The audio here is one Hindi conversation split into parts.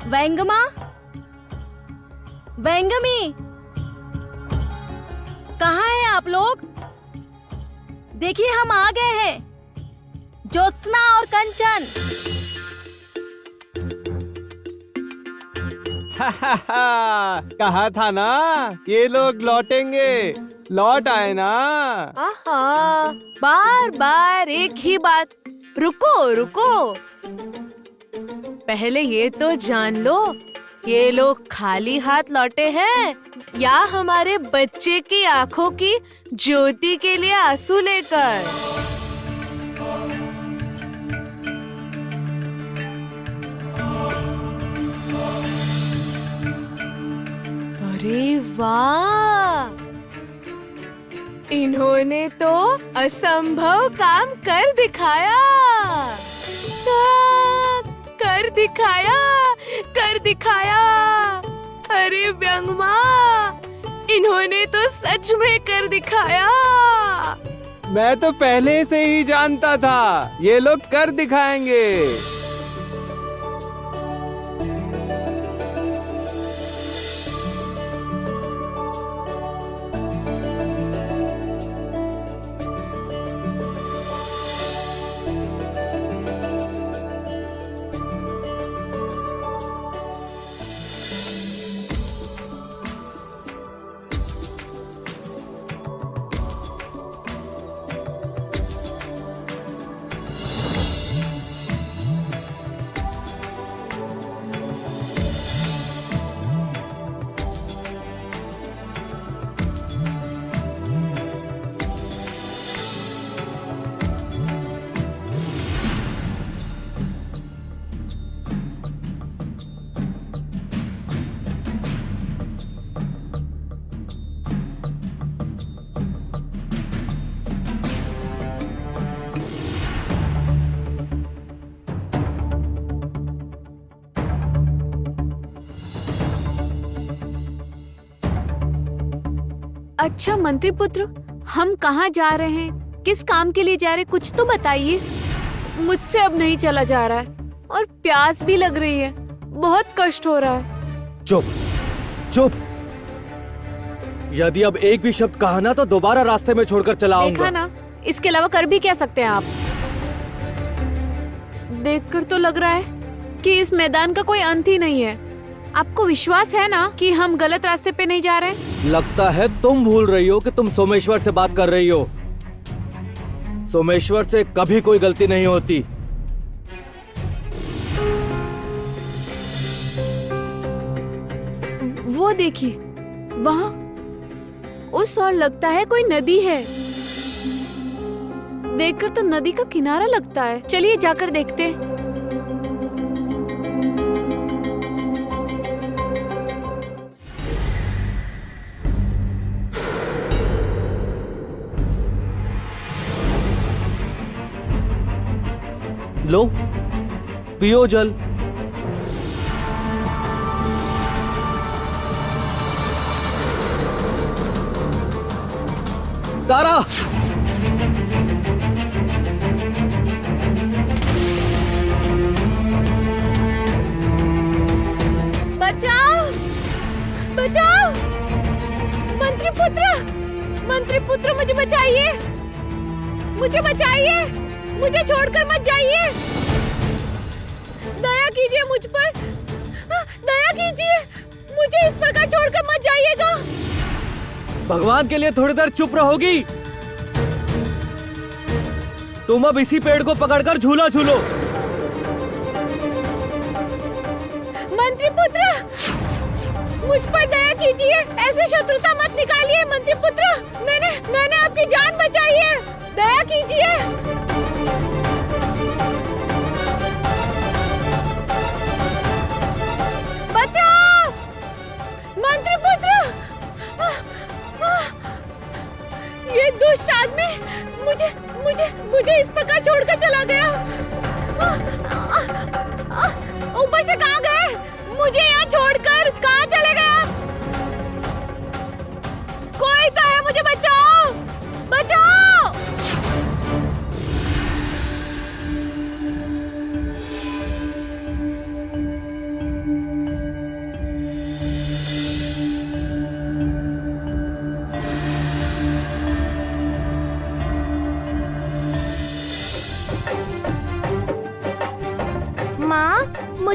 वेंगमा, वेंगमी, कहाँ हैं आप लोग? देखिए हम आ गए हैं, ज्योत्सना और कंचन। कहा था ना ये लोग लौटेंगे, लौट आए ना। आहा, बार बार एक ही बात। रुको रुको, पहले ये तो जान लो, ये लोग खाली हाथ लौटे हैं या हमारे बच्चे की आंखों की ज्योति के लिए आंसू लेकर। अरे वाह, इन्होंने तो असंभव काम कर दिखाया। कर दिखाया, कर दिखाया। अरे व्यंगमा, इन्होंने तो सच में कर दिखाया। मैं तो पहले से ही जानता था ये लोग कर दिखाएंगे। अच्छा मंत्री पुत्र, हम कहाँ जा रहे हैं, किस काम के लिए जा रहे हैं, कुछ तो बताइए। मुझसे अब नहीं चला जा रहा है और प्यास भी लग रही है, बहुत कष्ट हो रहा है। चुप चुप, यदि अब एक भी शब्द कहा ना तो दोबारा रास्ते में छोड़कर चला आऊंगा। देखा ना, इसके अलावा कर भी क्या सकते हैं आप? देखकर तो लग रहा है कि इस मैदान का कोई अंत ही नहीं है। आपको विश्वास है ना कि हम गलत रास्ते पे नहीं जा रहे? लगता है तुम भूल रही हो कि तुम सोमेश्वर से बात कर रही हो। सोमेश्वर से कभी कोई गलती नहीं होती। वो देखिए, वहाँ उस ओर लगता है कोई नदी है। देखकर तो नदी का किनारा लगता है। चलिए जाकर देखते हैं। लो, पियो जल। तारा, बचाओ, बचाओ, मंत्री पुत्र, मंत्री पुत्र, मुझे बचाइए, मुझे बचाइए, मुझे छोड़कर मत जाइए। दया कीजिए मुझ पर, दया कीजिए, मुझे इस प्रकार छोड़कर मत जाइएगा। भगवान के लिए थोड़ी देर चुप रहोगी? तुम अब इसी पेड़ को पकड़कर झूला झूलो। मंत्री पुत्र, मुझ पर दया कीजिए, ऐसे शत्रुता मत निकालिए। मंत्री पुत्र, मैंने आपकी जान बचाई है, दया कीजिए। बचाओ, मंत्री पुत्र, ये दुष्ट आदमी मुझे इस प्रकार छोड़कर चला गया। ऊपर से कहाँ गए? मुझे यहाँ छोड़कर कहाँ चले गए आप? कोई तो है, मुझे बचाओ, बचाओ।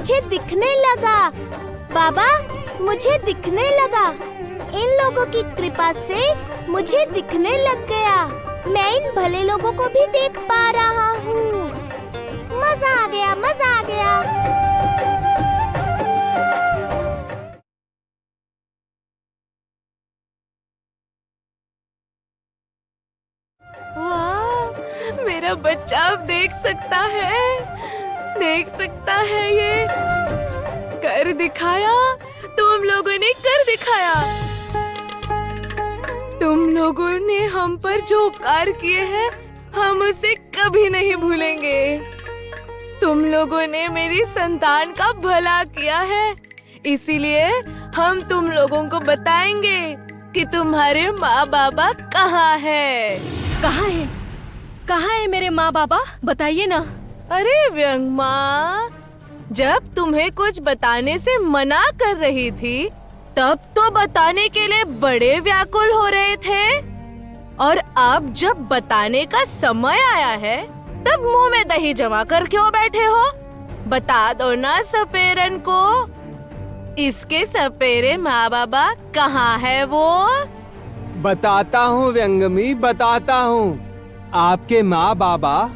मुझे दिखने लगा। बाबा, मुझे दिखने लगा। इन लोगों की कृपा से मुझे दिखने लग गया। मैं इन भले लोगों को भी देख पा रहा हूँ। मजा आ गया, मजा आ गया। वाह, मेरा बच्चा अब देख सकता है, देख सकता है। ये कर दिखाया, तुम लोगों ने कर दिखाया। तुम लोगों ने हम पर जो उपकार किए हैं, हम उसे कभी नहीं भूलेंगे। तुम लोगों ने मेरी संतान का भला किया है, इसीलिए हम तुम लोगों को बताएंगे कि तुम्हारे माँ बाबा कहाँ है। कहाँ है? कहाँ है मेरे माँ बाबा? बताइए ना। अरे व्यंग माँ, जब तुम्हें कुछ बताने से मना कर रही थी, तब तो बताने के लिए बड़े व्याकुल हो रहे थे, और अब जब बताने का समय आया है, तब मुंह में दही जमा कर क्यों बैठे हो? बता दो ना सपेरन को, इसके सपेरे माँ बाबा कहाँ है वो? बताता हूँ व्यंगमी, बताता हूँ। आपके माँ बाबा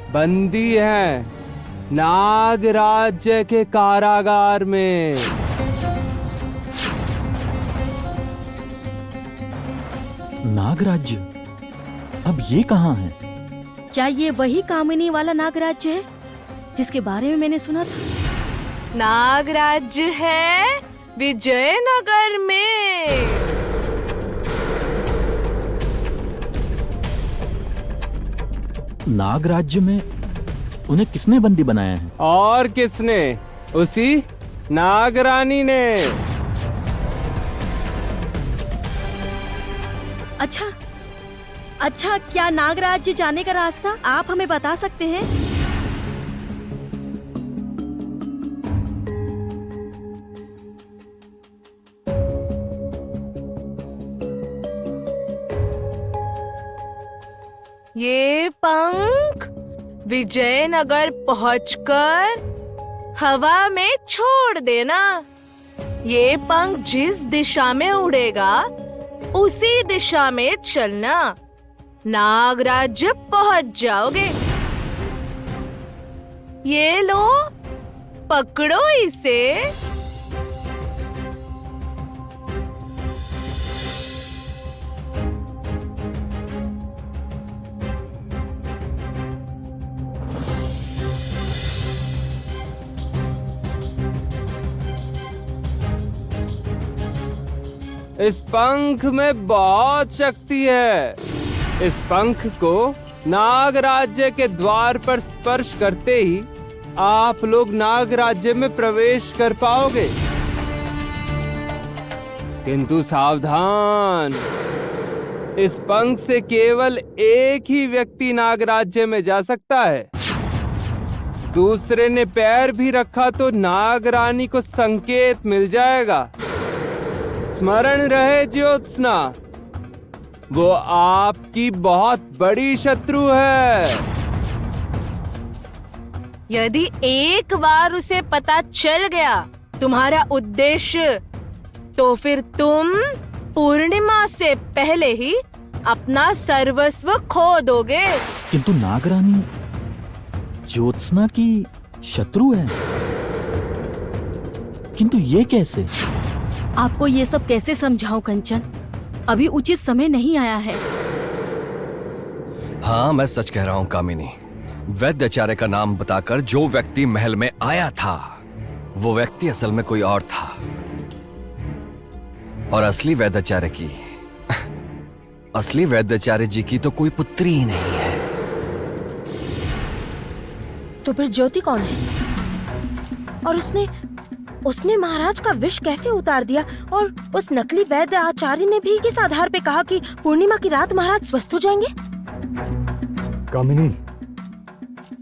बंदी हैं नाग राज्य के कारागार में। नागराज्य? अब ये कहाँ है? क्या ये वही कामिनी वाला नागराज्य है जिसके बारे में मैंने सुना था? नागराज्य है विजयनगर में। नागराज्य में उन्हें किसने बंदी बनाया है? और किसने? उसी नागरानी ने। अच्छा, क्या नागराज्य जाने का रास्ता आप हमें बता सकते हैं? ये पंख विजयनगर पहुंचकर हवा में छोड़ देना। ये पंख जिस दिशा में उड़ेगा, उसी दिशा में चलना। नागराज्य पहुंच जाओगे। ये लो, पकड़ो इसे। इस पंख में बहुत शक्ति है। इस पंख को नाग राज्य के द्वार पर स्पर्श करते ही आप लोग नाग राज्य में प्रवेश कर पाओगे। किंतु सावधान, इस पंख से केवल एक ही व्यक्ति नाग राज्य में जा सकता है। दूसरे ने पैर भी रखा तो नाग रानी को संकेत मिल जाएगा। स्मरण रहे ज्योत्सना, वो आपकी बहुत बड़ी शत्रु है। यदि एक बार उसे पता चल गया तुम्हारा उद्देश्य, तो फिर तुम पूर्णिमा से पहले ही अपना सर्वस्व खो दोगे। किंतु नागरानी ज्योत्सना की शत्रु है। किंतु ये कैसे? आपको ये सब कैसे समझाऊं कंचन? अभी उचित समय नहीं आया है। हाँ, मैं सच कह रहा हूँ कामिनी। वैद्याचार्य का नाम बताकर जो व्यक्ति महल में आया था, वो व्यक्ति असल में कोई और था। और असली वैद्याचार्य जी की तो कोई पुत्री ही नहीं है। तो फिर ज्योति कौन है? और उसने महाराज का विष कैसे उतार दिया? और उस नकली वैद्य आचार्य ने भी किस आधार पे कहा कि पूर्णिमा की रात महाराज स्वस्थ हो जाएंगे? कामिनी,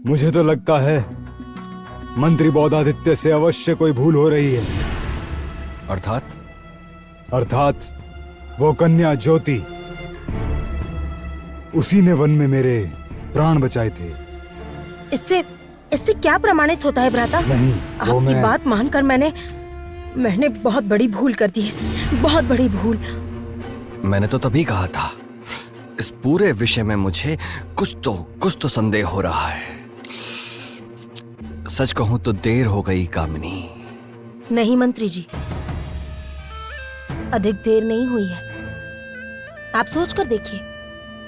मुझे तो लगता है मंत्री बौद्धादित्य से अवश्य कोई भूल हो रही है। अर्थात वो कन्या ज्योति, उसी ने वन में मेरे प्राण बचाए थे। इससे क्या प्रमाणित होता है भ्राता? नहीं, वो आपकी मैं बात मानकर मैंने बहुत बड़ी भूल कर दी है, बहुत बड़ी भूल। मैंने तो तभी कहा था, इस पूरे विषय में मुझे कुछ तो संदेह हो रहा है। सच कहूं तो देर हो गई कामिनी। नहीं मंत्री जी, अधिक देर नहीं हुई है। आप सोच कर देखिए,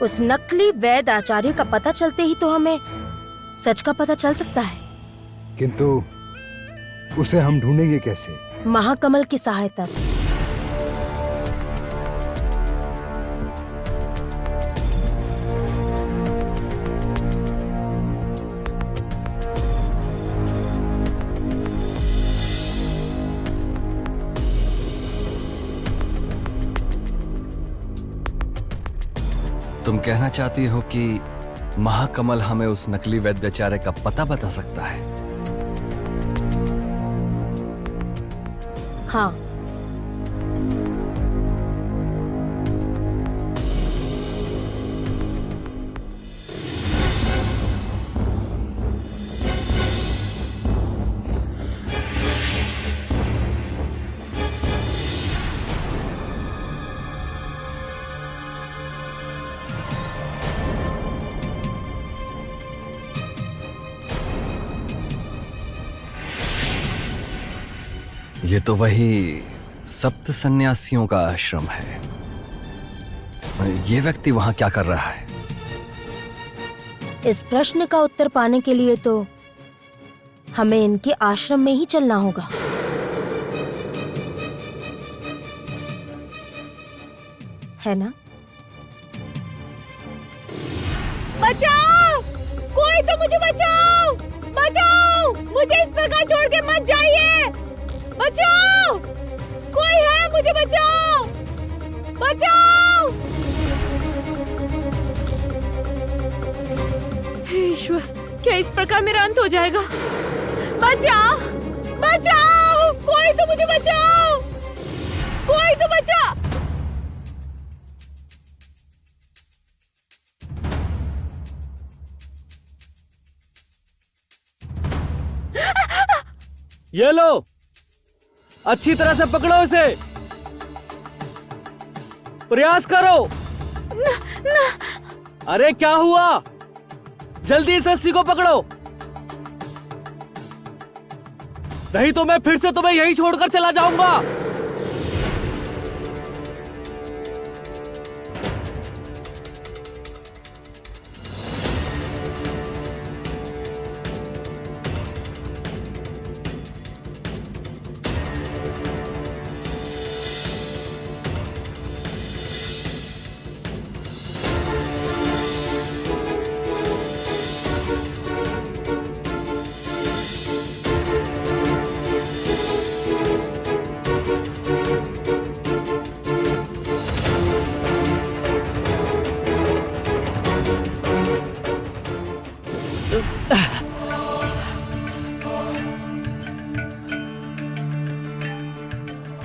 उस नकली वैद्य आचार्य का पता चलते ही तो हमें सच का पता चल सकता है। किंतु उसे हम ढूंढेंगे कैसे? महाकमल की सहायता से। तुम कहना चाहती हो कि महाकमल हमें उस नकली वैद्याचार्य का पता बता सकता है? हाँ। ये तो वही सप्त सन्यासियों का आश्रम है। ये व्यक्ति वहां क्या कर रहा है? इस प्रश्न का उत्तर पाने के लिए तो हमें इनके आश्रम में ही चलना होगा। है ना? बचाओ! कोई तो मुझे बचाओ! बचाओ! मुझे इस प्रकार छोड़ के मत जाइए! बचाओ! कोई है, मुझे बचाओ! बचाओ! हे ईश्वर, क्या इस प्रकार मेरा अंत हो जाएगा? बचाओ! बचाओ! कोई तो मुझे बचाओ! कोई तो बचा! ये लो, अच्छी तरह से पकड़ो इसे। प्रयास करो। अरे क्या हुआ? जल्दी इस रस्सी को पकड़ो, नहीं तो मैं फिर से तुम्हें यहीं छोड़कर चला जाऊंगा।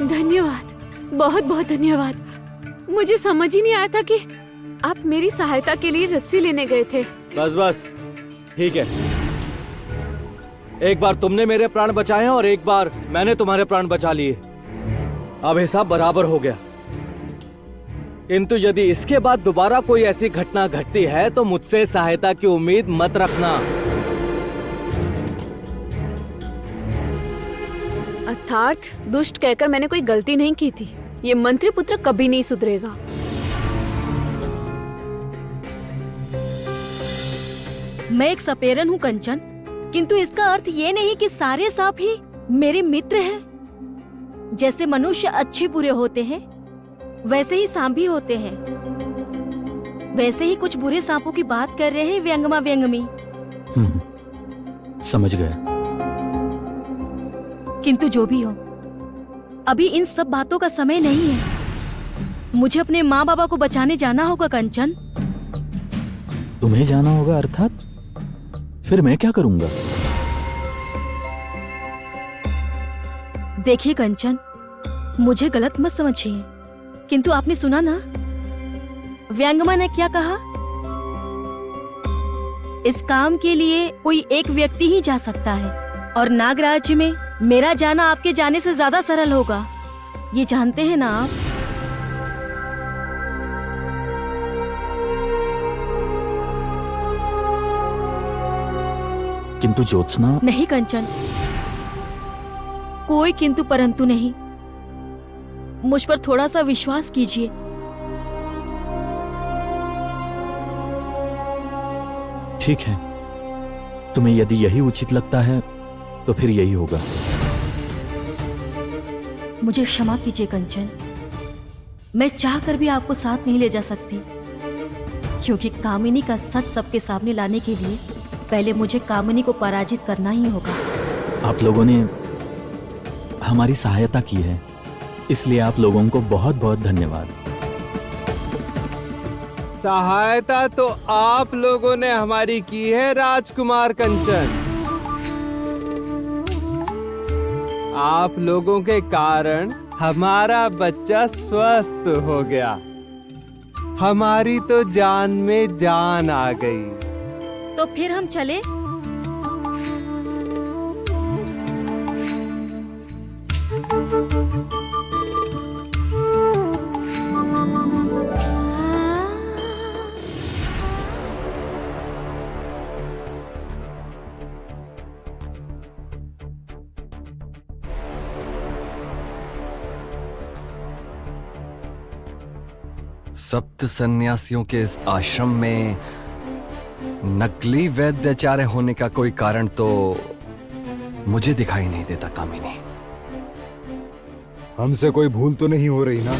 धन्यवाद, बहुत बहुत धन्यवाद। मुझे समझ ही नहीं आया था कि आप मेरी सहायता के लिए रस्सी लेने गए थे। बस बस, ठीक है। एक बार तुमने मेरे प्राण बचाए और एक बार मैंने तुम्हारे प्राण बचा लिए। अब हिसाब बराबर हो गया। किंतु यदि इसके बाद दोबारा कोई ऐसी घटना घटती है तो मुझसे सहायता की उम्मीद मत रखना। अर्थात दुष्ट कहकर मैंने कोई गलती नहीं की थी। ये मंत्री पुत्र कभी नहीं सुधरेगा। मैं एक सपेरन हूँ कंचन, किंतु इसका अर्थ ये नहीं कि सारे सांप ही मेरे मित्र हैं। जैसे मनुष्य अच्छे बुरे होते हैं, वैसे ही सांप भी होते हैं। वैसे ही कुछ बुरे सांपों की बात कर रहे हैं व्यंगमा व्यंगमी। समझ गया। किंतु जो भी हो, अभी इन सब बातों का समय नहीं है। मुझे अपने माँ बाबा को बचाने जाना होगा कंचन। तुम्हें जाना होगा अर्थात? फिर मैं क्या करूंगा? देखिए कंचन, मुझे गलत मत समझिए, किंतु आपने सुना ना व्यंगमा ने क्या कहा? इस काम के लिए कोई एक व्यक्ति ही जा सकता है और नागराज्य में मेरा जाना आपके जाने से ज्यादा सरल होगा, ये जानते हैं ना आप? किंतु ज्योत्सना, नहीं कंचन, कोई किंतु परंतु नहीं। मुझ पर थोड़ा सा विश्वास कीजिए। ठीक है, तुम्हें यदि यही उचित लगता है तो फिर यही होगा। मुझे क्षमा कीजिए कंचन, मैं चाहकर भी आपको साथ नहीं ले जा सकती, क्योंकि कामिनी का सच सबके सामने लाने के लिए पहले मुझे कामिनी को पराजित करना ही होगा। आप लोगों ने हमारी सहायता की है, इसलिए आप लोगों को बहुत बहुत धन्यवाद। सहायता तो आप लोगों ने हमारी की है राजकुमार कंचन। आप लोगों के कारण हमारा बच्चा स्वस्थ हो गया, हमारी तो जान में जान आ गई। तो फिर हम चले? सप्त सन्यासियों के इस आश्रम में नकली वैद्याचार्य होने का कोई कारण तो मुझे दिखाई नहीं देता कामिनी। हमसे कोई भूल तो नहीं हो रही ना?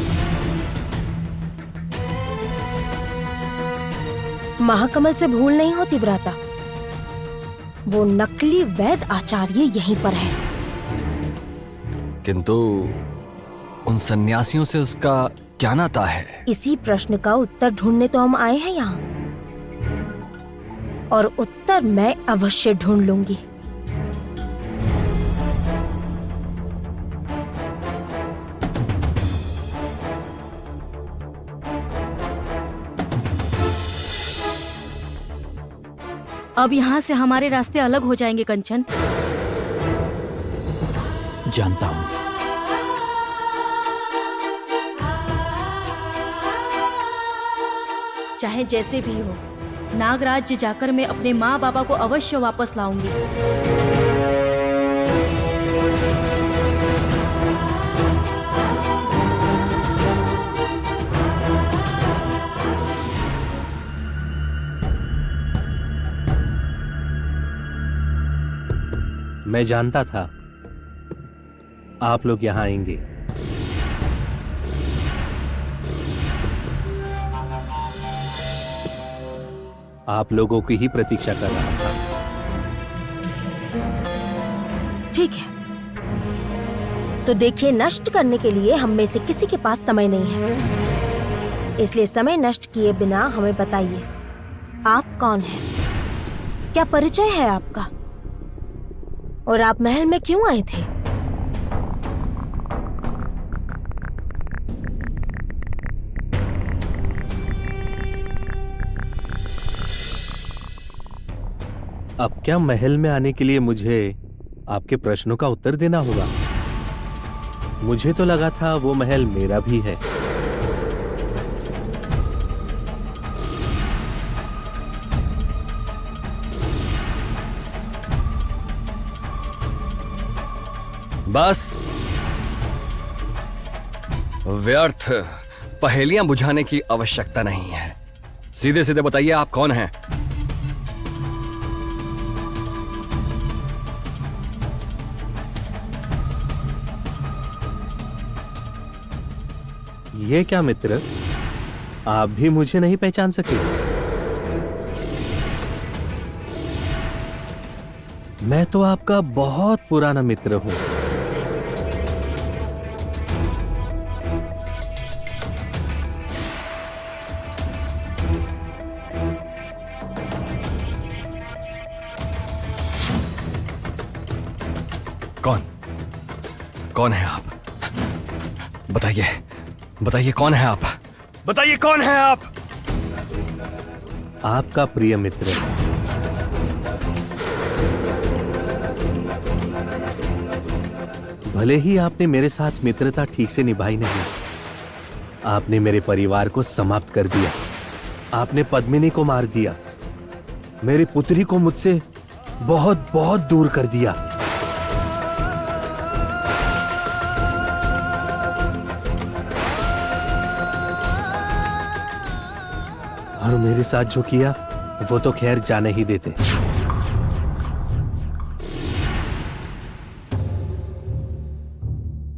महाकमल से भूल नहीं होती भ्राता, वो नकली वैद्य आचार्य यहीं पर है। किंतु उन सन्यासियों से उसका क्या नाता है? इसी प्रश्न का उत्तर ढूंढने तो हम आए हैं यहाँ, और उत्तर मैं अवश्य ढूंढ लूंगी। अब यहाँ से हमारे रास्ते अलग हो जाएंगे कंचन। जानता हूं। चाहे जैसे भी हो, नागराज्य जाकर मैं अपने माँ बाबा को अवश्य वापस लाऊंगी। मैं जानता था आप लोग यहां आएंगे। आप लोगों की ही प्रतीक्षा कर रहा था। ठीक है, तो देखिए, नष्ट करने के लिए हम में से किसी के पास समय नहीं है, इसलिए समय नष्ट किए बिना हमें बताइए, आप कौन हैं? क्या परिचय है आपका? और आप महल में क्यों आए थे? अब क्या महल में आने के लिए मुझे आपके प्रश्नों का उत्तर देना होगा? मुझे तो लगा था वो महल मेरा भी है। बस व्यर्थ पहेलियां बुझाने की आवश्यकता नहीं है। सीधे सीधे बताइए, आप कौन हैं? ये क्या मित्र, आप भी मुझे नहीं पहचान सके? मैं तो आपका बहुत पुराना मित्र हूं। कौन है आप? बताइए, बताइए कौन है आप? बताइए कौन है आप? आपका प्रिय मित्र भले ही आपने मेरे साथ मित्रता ठीक से निभाई नहीं, आपने मेरे परिवार को समाप्त कर दिया। आपने पद्मिनी को मार दिया, मेरी पुत्री को मुझसे बहुत बहुत दूर कर दिया। और मेरे साथ जो किया वो तो खैर जाने ही देते।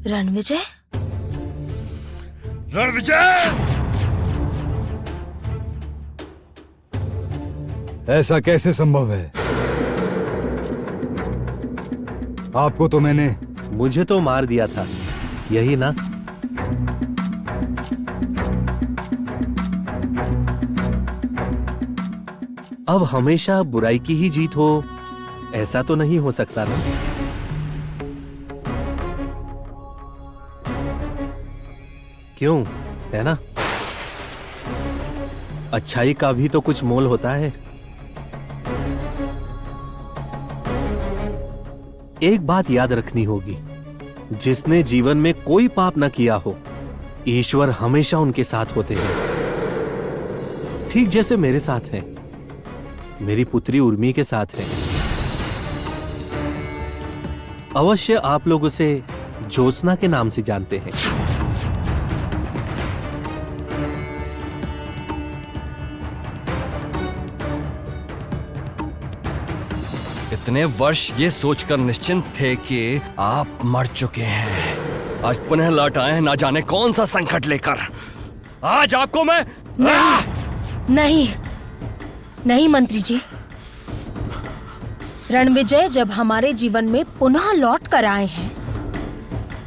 रणविजय, ऐसा कैसे संभव है? आपको तो मैंने मुझे तो मार दिया था, यही ना? अब हमेशा बुराई की ही जीत हो, ऐसा तो नहीं हो सकता ना? क्यों, है ना? अच्छाई का भी तो कुछ मोल होता है। एक बात याद रखनी होगी, जिसने जीवन में कोई पाप न किया हो, ईश्वर हमेशा उनके साथ होते हैं, ठीक जैसे मेरे साथ हैं, मेरी पुत्री उर्मी के साथ है। अवश्य आप लोग उसे ज्योत्सना के नाम से जानते हैं। इतने वर्ष ये सोचकर निश्चिंत थे कि आप मर चुके हैं, आज पुनः लौट आए हैं ना जाने कौन सा संकट लेकर। आज आपको मैं नहीं, नहीं मंत्री जी। रणविजय जब हमारे जीवन में पुनः लौट कर आए हैं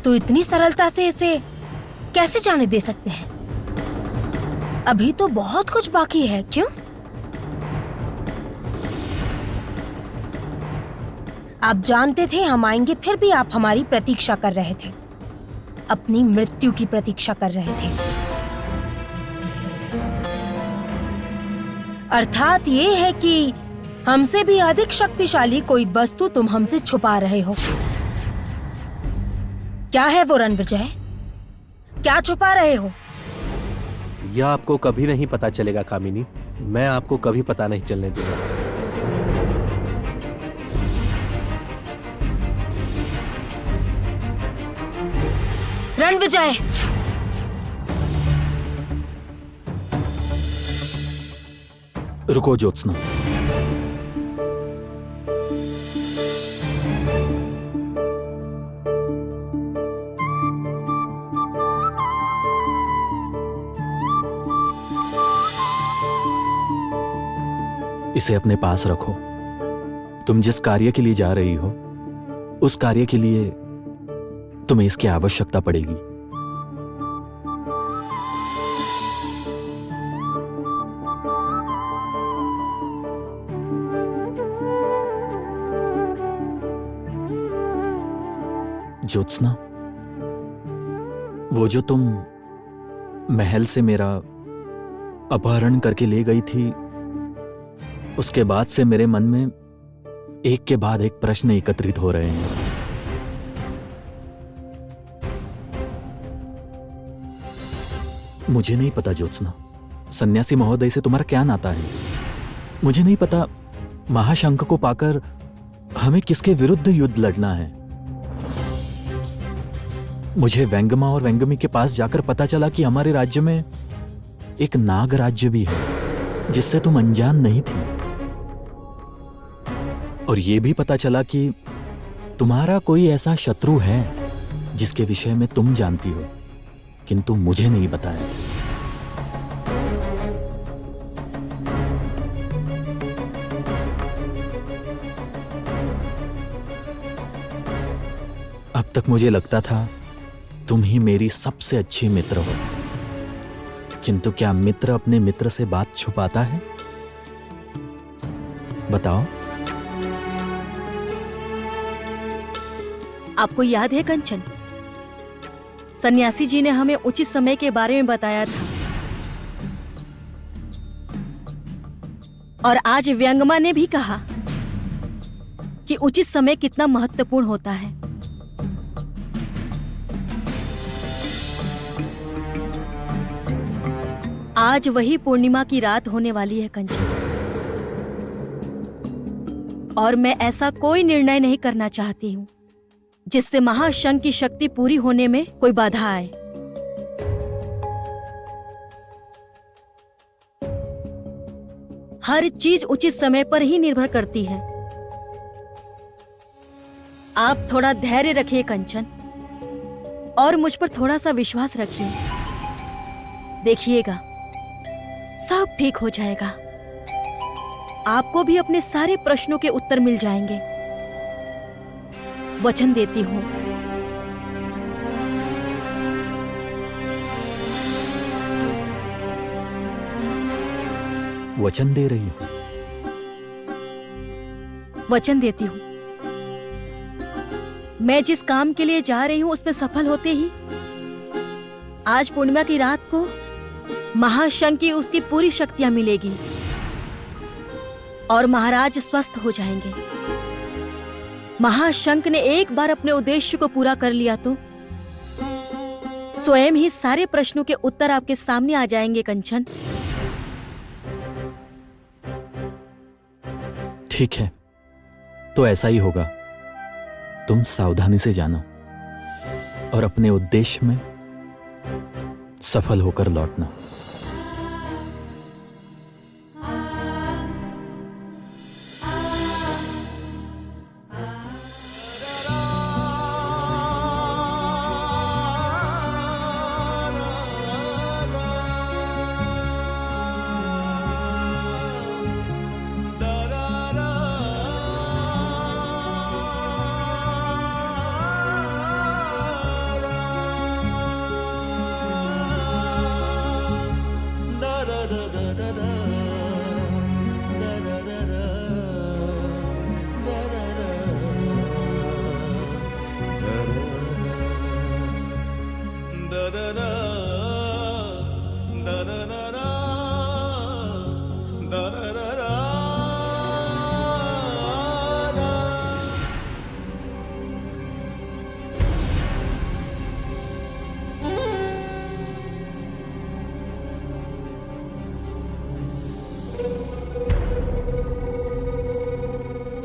तो इतनी सरलता से इसे कैसे जाने दे सकते हैं? अभी तो बहुत कुछ बाकी है। क्यों? आप जानते थे हम आएंगे, फिर भी आप हमारी प्रतीक्षा कर रहे थे, अपनी मृत्यु की प्रतीक्षा कर रहे थे। अर्थात ये है कि हमसे भी अधिक शक्तिशाली कोई वस्तु तुम हमसे छुपा रहे हो। क्या है वो रणविजय? क्या छुपा रहे हो? यह आपको कभी नहीं पता चलेगा कामिनी, मैं आपको कभी पता नहीं चलने दूंगा। रणविजय, रुको ज्योत्सना। इसे अपने पास रखो। तुम जिस कार्य के लिए जा रही हो, उस कार्य के लिए तुम्हें इसकी आवश्यकता पड़ेगी। ज्योत्सना, वो जो तुम महल से मेरा अपहरण करके ले गई थी, उसके बाद से मेरे मन में एक के बाद एक प्रश्न एकत्रित हो रहे हैं। मुझे नहीं पता ज्योत्सना, सन्यासी महोदय से तुम्हारा क्या नाता है। मुझे नहीं पता महाशंख को पाकर हमें किसके विरुद्ध युद्ध लड़ना है। मुझे व्यंगमा और व्यंगमी के पास जाकर पता चला कि हमारे राज्य में एक नाग राज्य भी है जिससे तुम अनजान नहीं थी। और यह भी पता चला कि तुम्हारा कोई ऐसा शत्रु है जिसके विषय में तुम जानती हो, किंतु मुझे नहीं बताया। अब तक मुझे लगता था तुम ही मेरी सबसे अच्छी मित्र हो, किंतु क्या मित्र अपने मित्र से बात छुपाता है? बताओ। आपको याद है कंचन, सन्यासी जी ने हमें उचित समय के बारे में बताया था, और आज व्यंगमा ने भी कहा कि उचित समय कितना महत्वपूर्ण होता है। आज वही पूर्णिमा की रात होने वाली है कंचन, और मैं ऐसा कोई निर्णय नहीं करना चाहती हूँ जिससे महाशंख की शक्ति पूरी होने में कोई बाधा आए। हर चीज उचित समय पर ही निर्भर करती है। आप थोड़ा धैर्य रखिए कंचन, और मुझ पर थोड़ा सा विश्वास रखिए। देखिएगा सब ठीक हो जाएगा। आपको भी अपने सारे प्रश्नों के उत्तर मिल जाएंगे, वचन देती हूँ। वचन दे रही हो? वचन देती हूँ, मैं जिस काम के लिए जा रही हूँ उसमें सफल होते ही आज पूर्णिमा की रात को महाशंख की उसकी पूरी शक्तियां मिलेगी और महाराज स्वस्थ हो जाएंगे। महाशंख ने एक बार अपने उद्देश्य को पूरा कर लिया तो स्वयं ही सारे प्रश्नों के उत्तर आपके सामने आ जाएंगे कंचन। ठीक है, तो ऐसा ही होगा। तुम सावधानी से जाना और अपने उद्देश्य में सफल होकर लौटना।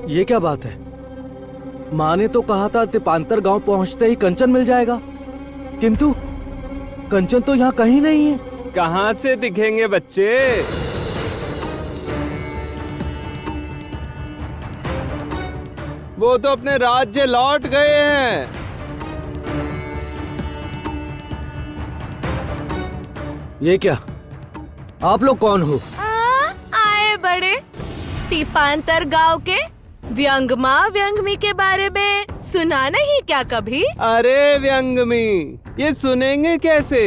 ये क्या बात है? माँ ने तो कहा था तिपांतर गांव पहुंचते ही कंचन मिल जाएगा, किंतु कंचन तो यहाँ कहीं नहीं है। कहाँ से दिखेंगे बच्चे? वो तो अपने राज्य लौट गए हैं। ये क्या? आप लोग कौन हो? आए बड़े। तिपांतर गांव के व्यंगमा व्यंगमी के बारे में सुना नहीं क्या कभी? अरे व्यंगमी, ये सुनेंगे कैसे?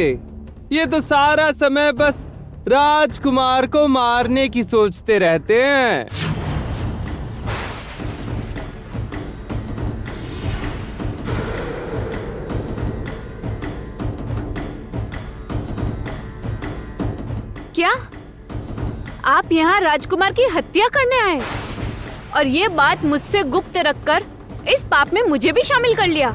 ये तो सारा समय बस राजकुमार को मारने की सोचते रहते हैं। क्या आप यहाँ राजकुमार की हत्या करने आए और ये बात मुझसे गुप्त रखकर इस पाप में मुझे भी शामिल कर लिया?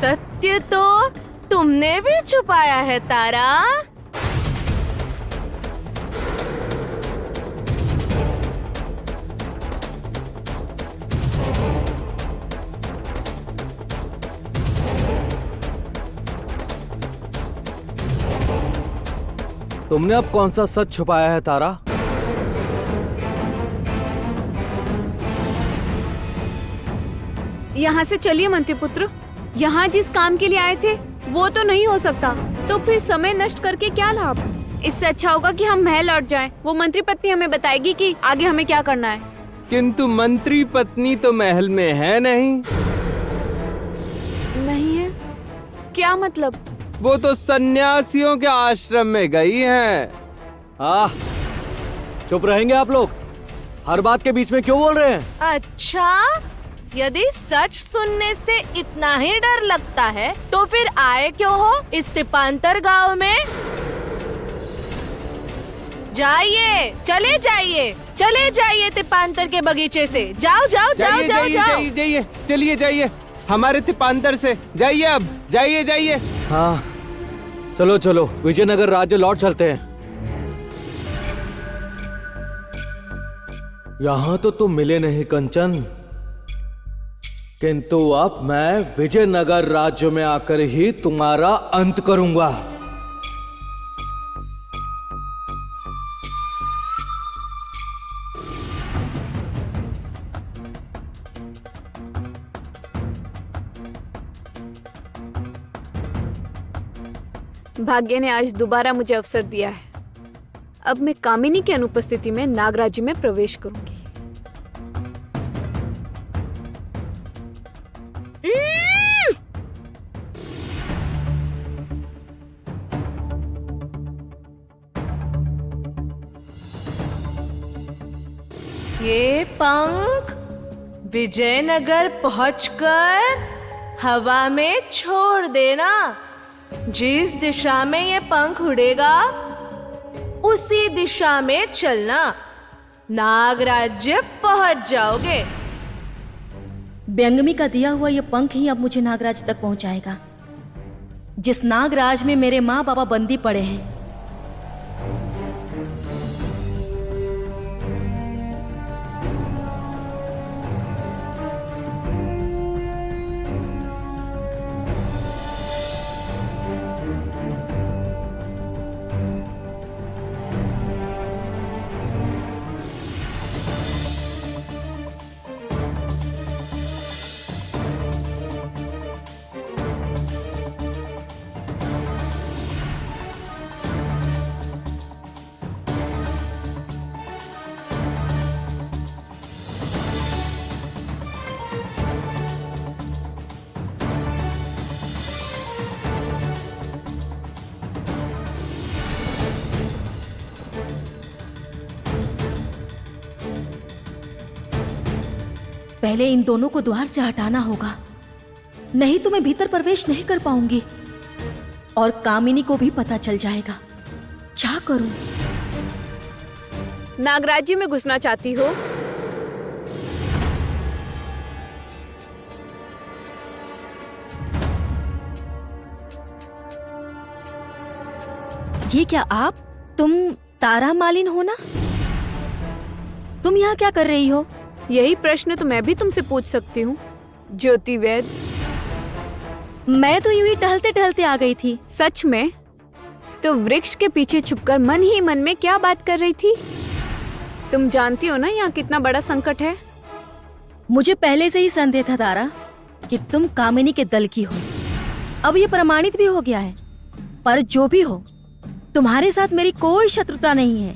सत्य तो तुमने भी छुपाया है तारा। तुमने अब कौन सा सच छुपाया है तारा? यहाँ से चलिए मंत्रीपुत्र। यहाँ जिस काम के लिए आए थे वो तो नहीं हो सकता, तो फिर समय नष्ट करके क्या लाभ? इससे अच्छा होगा कि हम महल लौट जाएं। वो मंत्री पत्नी हमें बताएगी कि आगे हमें क्या करना है। किंतु मंत्री पत्नी तो महल में है नहीं। नहीं है? क्या मतलब? वो तो सन्यासियों के आश्रम में गई हैं। चुप रहेंगे आप लोग? हर बात के बीच में क्यों बोल रहे हैं? अच्छा, यदि सच सुनने से इतना ही डर लगता है तो फिर आए क्यों हो इस तिपांतर गांव में? जाइए, चले जाइए तिपांतर के बगीचे से। जाओ जाओ जाओ जाओ जाओ। जाइए, चलिए जाइए हमारे तिपांतर से। जाइए अब, जाइए। हाँ चलो चलो, विजयनगर राज्य लौट चलते हैं। यहाँ तो तुम मिले नहीं कंचन, किंतु अब मैं विजयनगर राज्य में आकर ही तुम्हारा अंत करूंगा। भाग्य ने आज दोबारा मुझे अवसर दिया है। अब मैं कामिनी की अनुपस्थिति में नागराज्य में प्रवेश करूंगी। ये पंख विजयनगर पहुंचकर हवा में छोड़ देना। जिस दिशा में ये पंख उड़ेगा उसी दिशा में चलना। नागराज्य पहुंच जाओगे। व्यंगमी का दिया हुआ ये पंख ही अब मुझे नागराज तक पहुंचाएगा, जिस नागराज में मेरे माँ बाबा बंदी पड़े हैं। पहले इन दोनों को द्वार से हटाना होगा, नहीं तो मैं भीतर प्रवेश नहीं कर पाऊंगी और कामिनी को भी पता चल जाएगा। क्या करूं? नागराज्य में घुसना चाहती हो? ये क्या आप? तुम तारा मालिन हो ना? तुम यहाँ क्या कर रही हो? यही प्रश्न तो मैं भी तुमसे पूछ सकती हूँ ज्योति वैद। मैं तो यूं ही टहलते टहलते आ गई थी। सच में? तो वृक्ष के पीछे छुपकर मन ही मन में क्या बात कर रही थी? तुम जानती हो ना यहाँ कितना बड़ा संकट है। मुझे पहले से ही संदेह था तारा कि तुम कामिनी के दल की हो। अब ये प्रमाणित भी हो गया है। पर जो भी हो, तुम्हारे साथ मेरी कोई शत्रुता नहीं है,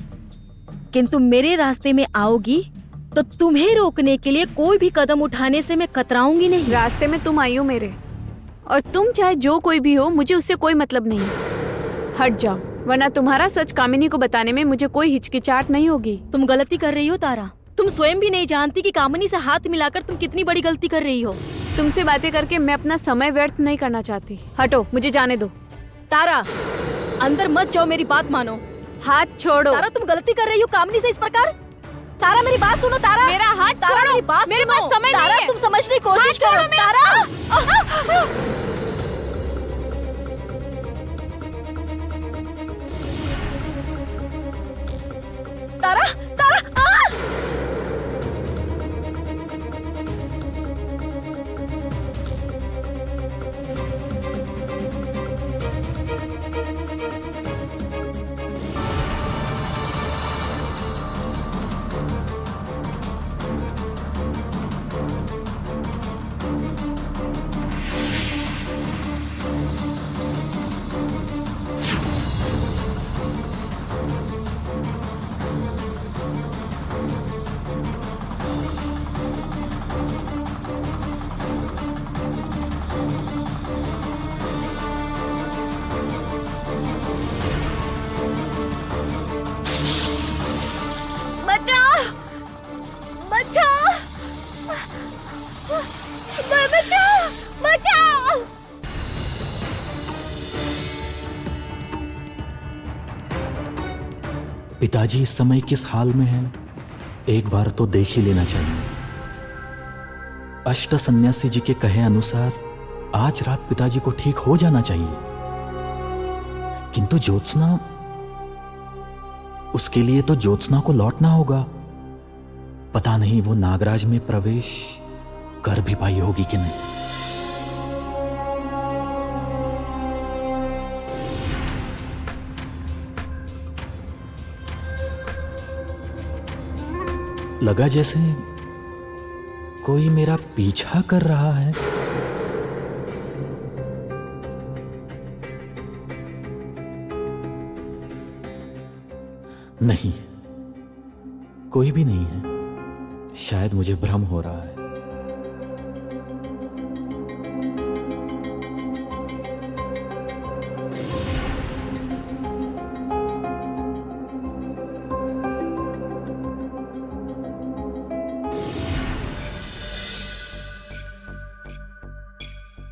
किंतु मेरे रास्ते में आओगी तो तुम्हें रोकने के लिए कोई भी कदम उठाने से मैं कतराऊंगी नहीं। रास्ते में तुम आई हो मेरे, और तुम चाहे जो कोई भी हो, मुझे उससे कोई मतलब नहीं। हट जाओ, वरना तुम्हारा सच कामिनी को बताने में मुझे कोई हिचकिचाहट नहीं होगी। तुम गलती कर रही हो तारा। तुम स्वयं भी नहीं जानती कि कामिनी से हाथ मिलाकर तुम कितनी बड़ी गलती कर रही हो। तुमसे बातें करके मैं अपना समय व्यर्थ नहीं करना चाहती। हटो, मुझे जाने दो। तारा, अंदर मत जाओ, मेरी बात मानो। हाथ छोड़ो। तारा, तुम गलती कर रही हो कामिनी से इस प्रकार। तारा, मेरी बात सुनो। तारा, मेरा हाथ तारा, छोड़ो। मेरी बात मेरे सुनो। पास समय नहीं तारा, है। तुम समझने की कोशिश हाथ करो। छोड़ो मेरा। तारा, तारा, तारा, पिताजी इस समय किस हाल में हैं, एक बार तो देख ही लेना चाहिए। अष्ट सन्यासी जी के कहे अनुसार आज रात पिताजी को ठीक हो जाना चाहिए, किंतु ज्योत्सना, उसके लिए तो ज्योत्सना को लौटना होगा। पता नहीं वो नागराज में प्रवेश कर भी पाई होगी कि नहीं। लगा जैसे कोई मेरा पीछा कर रहा है। नहीं, कोई भी नहीं है। शायद मुझे भ्रम हो रहा है।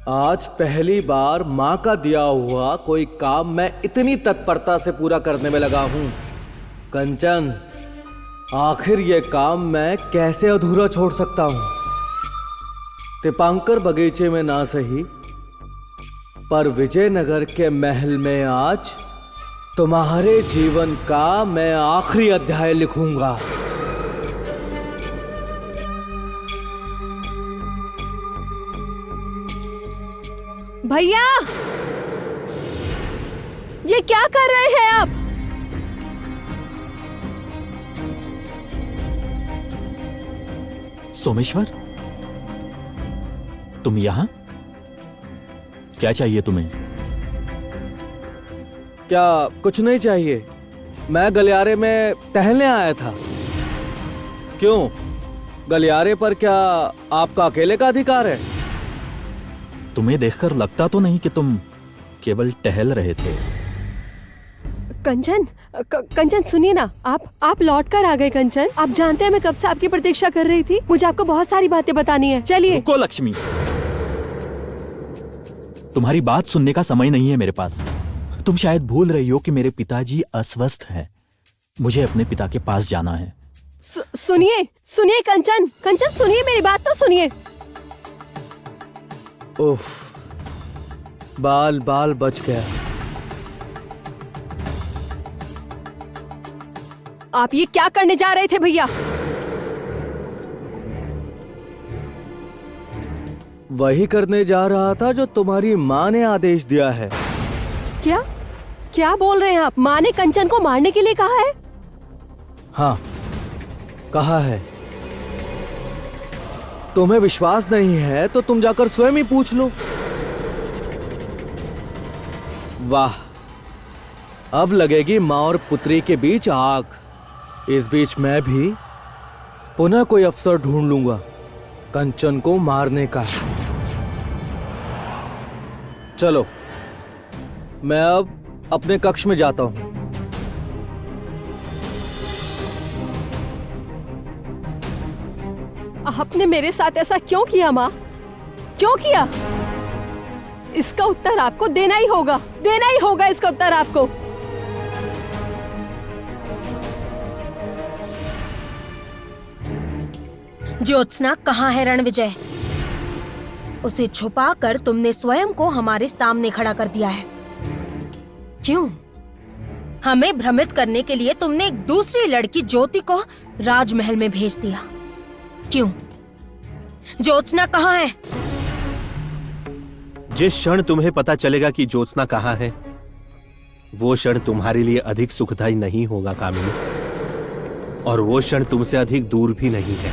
आज पहली बार माँ का दिया हुआ कोई काम मैं इतनी तत्परता से पूरा करने में लगा हूं। कंचन, आखिर ये काम मैं कैसे अधूरा छोड़ सकता हूं? दीपांकर बगीचे में ना सही, पर विजयनगर के महल में आज तुम्हारे जीवन का मैं आखिरी अध्याय लिखूंगा। भैया, ये क्या कर रहे हैं आप? सोमेश्वर, तुम यहां? क्या चाहिए तुम्हें? क्या कुछ नहीं चाहिए? मैं गलियारे में टहलने आया था। क्यों? गलियारे पर क्या आपका अकेले का अधिकार है? तुम्हें देखकर लगता तो नहीं कि तुम केवल टहल रहे थे। कंचन, कंचन सुनिए ना, आप लौट कर आ गए। कंचन, आप जानते हैं मैं कब से आपकी प्रतीक्षा कर रही थी। मुझे आपको बहुत सारी बातें बतानी है। चलिए। रुको लक्ष्मी, तुम्हारी बात सुनने का समय नहीं है मेरे पास। तुम शायद भूल रही हो कि मेरे पिताजी अस्वस्थ हैं। मुझे अपने पिता के पास जाना है। सुनिए, सुनिए कंचन, कंचन सुनिए, मेरी बात तो सुनिए। उफ, बाल बाल बच गया। आप ये क्या करने जा रहे थे भैया? वही करने जा रहा था जो तुम्हारी माँ ने आदेश दिया है। क्या क्या बोल रहे हैं आप? माँ ने कंचन को मारने के लिए कहा है? हाँ, कहा है। तुम्हें विश्वास नहीं है तो तुम जाकर स्वयं ही पूछ लो। वाह, अब लगेगी माँ और पुत्री के बीच आग। इस बीच मैं भी पुनः कोई अवसर ढूंढ लूंगा कंचन को मारने का। चलो, मैं अब अपने कक्ष में जाता हूं। आपने मेरे साथ ऐसा क्यों किया माँ? क्यों किया? इसका उत्तर आपको देना ही होगा, देना ही होगा इसका उत्तर आपको। ज्योत्सना कहाँ है रणविजय? उसे छुपाकर तुमने स्वयं को हमारे सामने खड़ा कर दिया है। क्यों? हमें भ्रमित करने के लिए तुमने एक दूसरी लड़की ज्योति को राजमहल में भेज दिया। क्यों? ज्योत्सना कहाँ है? जिस क्षण तुम्हें पता चलेगा कि ज्योत्सना कहाँ है, वो क्षण तुम्हारे लिए अधिक सुखदायी नहीं होगा कामिनी, और वो क्षण तुमसे अधिक दूर भी नहीं है।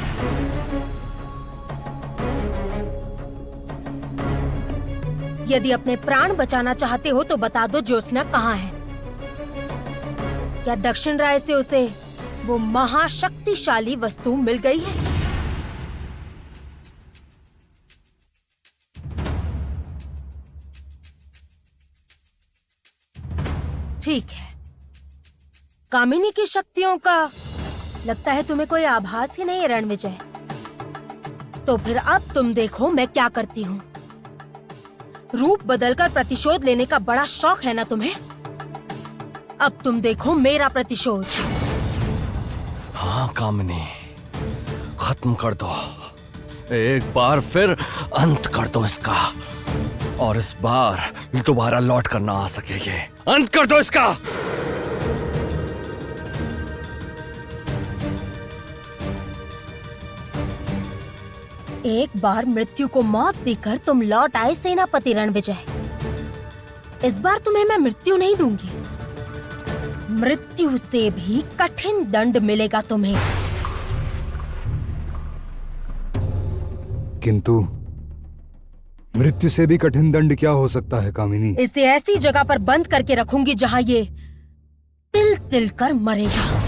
यदि अपने प्राण बचाना चाहते हो तो बता दो ज्योत्सना कहाँ है। क्या दक्षिण राय से उसे वो महाशक्तिशाली वस्तु मिल गई है? ठीक है, कामिनी की शक्तियों का लगता है तुम्हें कोई आभास ही नहीं है रणविजय। तो फिर अब तुम देखो मैं क्या करती हूँ। रूप बदलकर प्रतिशोध लेने का बड़ा शौक है ना तुम्हें? अब तुम देखो मेरा प्रतिशोध। हाँ कामिनी, खत्म कर दो, एक बार फिर अंत कर दो इसका, और इस बार दोबारा लौट कर ना आ सके ये। अंत कर दो इसका। एक बार मृत्यु को मौत देकर तुम लौट आए सेनापति रणविजय। इस बार तुम्हें मैं मृत्यु नहीं दूंगी, मृत्यु से भी कठिन दंड मिलेगा तुम्हें। किंतु मृत्यु से भी कठिन दंड क्या हो सकता है कामिनी? इसे ऐसी जगह पर बंद करके रखूंगी जहां ये तिल तिल कर मरेगा।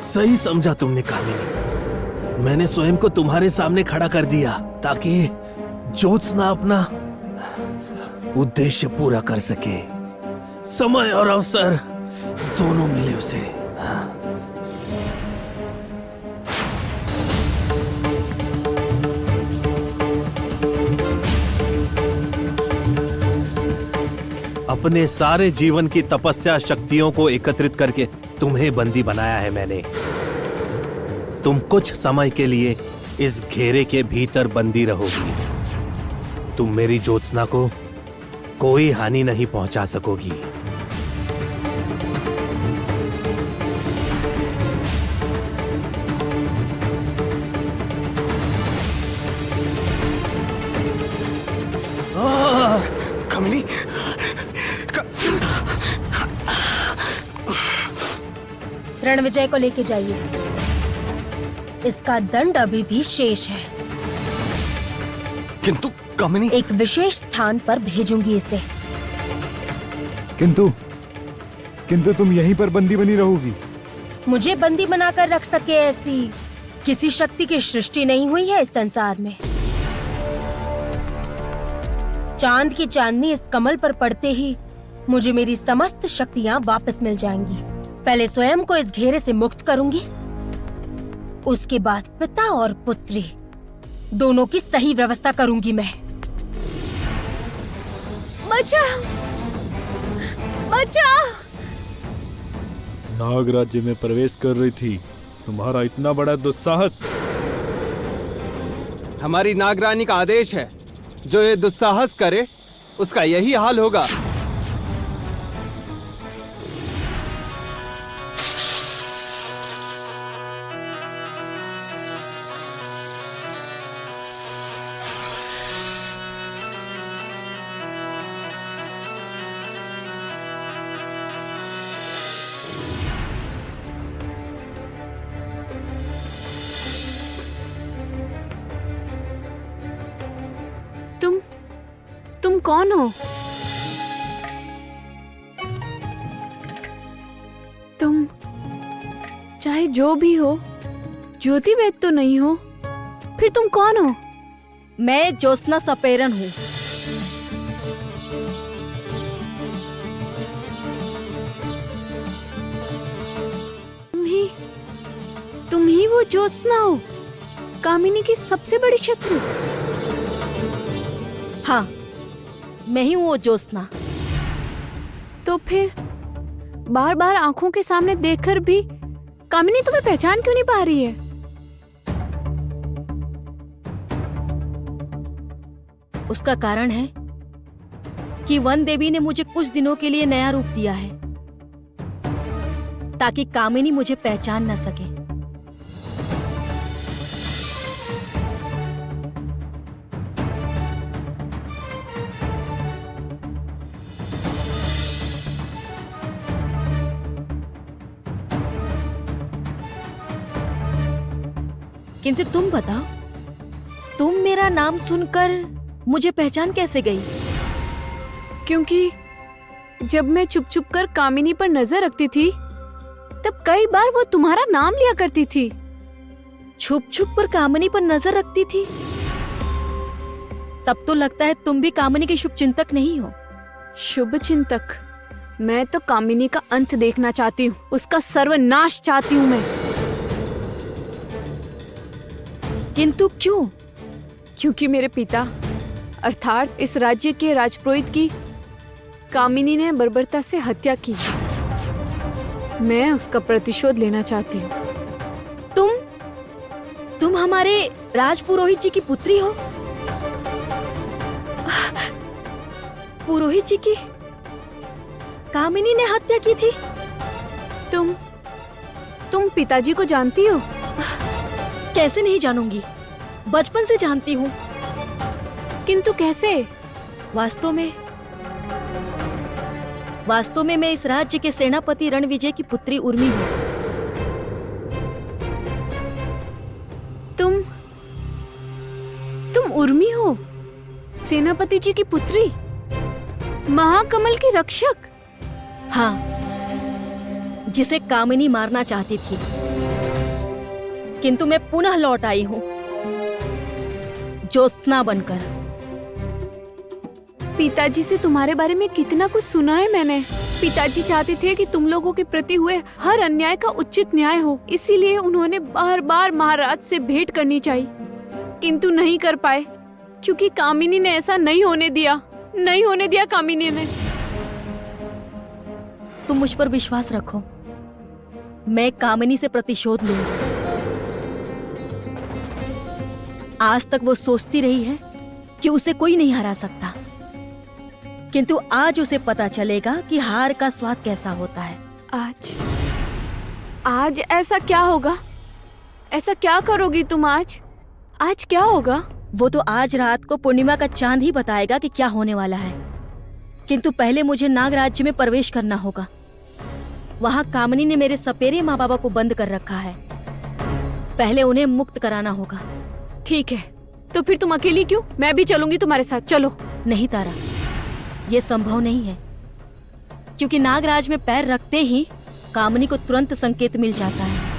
सही समझा तुमने कामिनी। मैंने स्वयं को तुम्हारे सामने खड़ा कर दिया ताकि ज्योत्सना अपना उद्देश्य पूरा कर सके। समय और अवसर दोनों मिले उसे। अपने सारे जीवन की तपस्या शक्तियों को एकत्रित करके तुम्हें बंदी बनाया है मैंने। तुम कुछ समय के लिए इस घेरे के भीतर बंदी रहोगी। तुम मेरी ज्योत्सना को कोई हानि नहीं पहुंचा सकोगी। कामिनी, रणविजय को लेके जाइए, इसका दंड अभी भी शेष है। किंतु कामिनी, एक विशेष स्थान पर भेजूंगी इसे। किंतु तुम यहीं पर बंदी बनी रहोगी? मुझे बंदी बनाकर रख सके ऐसी किसी शक्ति की सृष्टि नहीं हुई है इस संसार में। चांद की चांदनी इस कमल पर पड़ते ही मुझे मेरी समस्त शक्तियां वापस मिल जाएंगी। पहले स्वयं को इस घेरे से मुक्त करूंगी, उसके बाद पिता और पुत्री दोनों की सही व्यवस्था करूंगी मैं। बचाओ, बचाओ। नाग राज्य में प्रवेश कर रही थी, तुम्हारा इतना बड़ा दुस्साहस। हमारी नागरानी का आदेश है, जो ये दुस्साहस करे उसका यही हाल होगा। तुम कौन हो? तुम चाहे जो भी हो, ज्योति वेद तो नहीं हो, फिर तुम कौन हो? मैं ज्योत्सना सपेरन हूँ। तुम ही वो ज्योत्सना हो, कामिनी की सबसे बड़ी शत्रु। हाँ, मैं ही हूँ वो ज्योत्सना। तो फिर बार बार आंखों के सामने देखकर भी कामिनी तुम्हें पहचान क्यों नहीं पा रही है? उसका कारण है कि वन देवी ने मुझे कुछ दिनों के लिए नया रूप दिया है, ताकि कामिनी मुझे पहचान न सके। किंतु तुम बताओ, तुम मेरा नाम सुनकर मुझे पहचान कैसे गई? क्योंकि जब मैं चुप चुप कर कामिनी पर नजर रखती थी तब कई बार वो तुम्हारा नाम लिया करती थी। छुप छुप कर कामिनी पर नजर रखती थी? तब तो लगता है तुम भी कामिनी के शुभ चिंतक नहीं हो। शुभ चिंतक? मैं तो कामिनी का अंत देखना चाहती हूँ, उसका सर्वनाश चाहती हूँ मैं। किंतु क्यों? क्योंकि मेरे पिता अर्थात इस राज्य के राजपुरोहित की कामिनी ने बर्बरता से हत्या की। मैं उसका प्रतिशोध लेना चाहती हूँ। तुम हमारे राजपुरोहित जी की पुत्री हो? पुरोहित जी की कामिनी ने हत्या की थी? तुम पिताजी को जानती हो? कैसे नहीं जानूंगी, बचपन से जानती हूँ। किंतु कैसे? वास्तव में मैं इस राज्य के सेनापति रणविजय की पुत्री उर्मी हूँ। तुम उर्मी हो? सेनापति जी की पुत्री? महाकमल की रक्षक? हाँ, जिसे कामिनी मारना चाहती थी, किंतु मैं पुनः लौट आई हूँ ज्योत्सना बनकर। पिताजी से तुम्हारे बारे में कितना कुछ सुना है मैंने। पिताजी चाहते थे कि तुम लोगों के प्रति हुए हर अन्याय का उचित न्याय हो, इसीलिए उन्होंने बार बार महाराज से भेंट करनी चाहिए, किंतु नहीं कर पाए क्योंकि कामिनी ने ऐसा नहीं होने दिया कामिनी ने। तुम मुझ पर विश्वास रखो, मैं कामिनी से प्रतिशोध लूंगी। आज तक वो सोचती रही है कि उसे कोई नहीं हरा सकता, किंतु आज उसे पता चलेगा कि हार का स्वाद कैसा होता है। आज ऐसा क्या होगा? ऐसा क्या करोगी तुम आज क्या होगा? वो तो आज रात को पूर्णिमा का चांद ही बताएगा कि क्या होने वाला है। किंतु पहले मुझे नागराज्य में प्रवेश करना होगा। वहाँ कामिनी ने मेरे सपेरे माँ बाबा को बंद कर रखा है, पहले उन्हें मुक्त कराना होगा। ठीक है, तो फिर तुम अकेली क्यों? मैं भी चलूंगी तुम्हारे साथ। चलो। नहीं तारा, ये संभव नहीं है, क्योंकि नागराज में पैर रखते ही कामिनी को तुरंत संकेत मिल जाता है।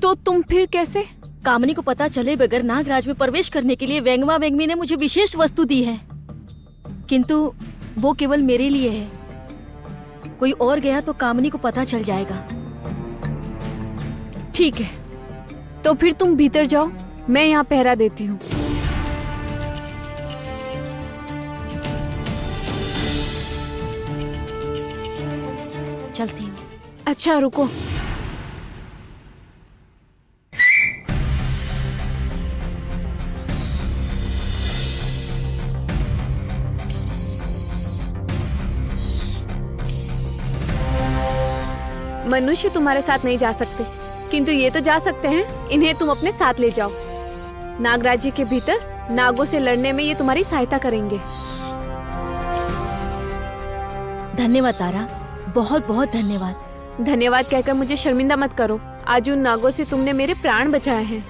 तो तुम फिर कैसे? कामिनी को पता चले बगैर नागराज में प्रवेश करने के लिए वेंगवा वेंगमी ने मुझे विशेष वस्तु दी है, किंतु वो केवल मेरे लिए है। कोई और गया तो कामिनी को पता चल जाएगा। ठीक है, तो फिर तुम भीतर जाओ, मैं यहाँ पहरा देती हूँ। चलती हूँ। अच्छा रुको। मनुष्य तुम्हारे साथ नहीं जा सकते, किंतु ये तो जा सकते हैं। इन्हें तुम अपने साथ ले जाओ। नागराज्य के भीतर नागों से लड़ने में ये तुम्हारी सहायता करेंगे। धन्यवाद तारा, बहुत बहुत धन्यवाद। धन्यवाद कहकर मुझे शर्मिंदा मत करो। आज उन नागों से तुमने मेरे प्राण बचाए हैं,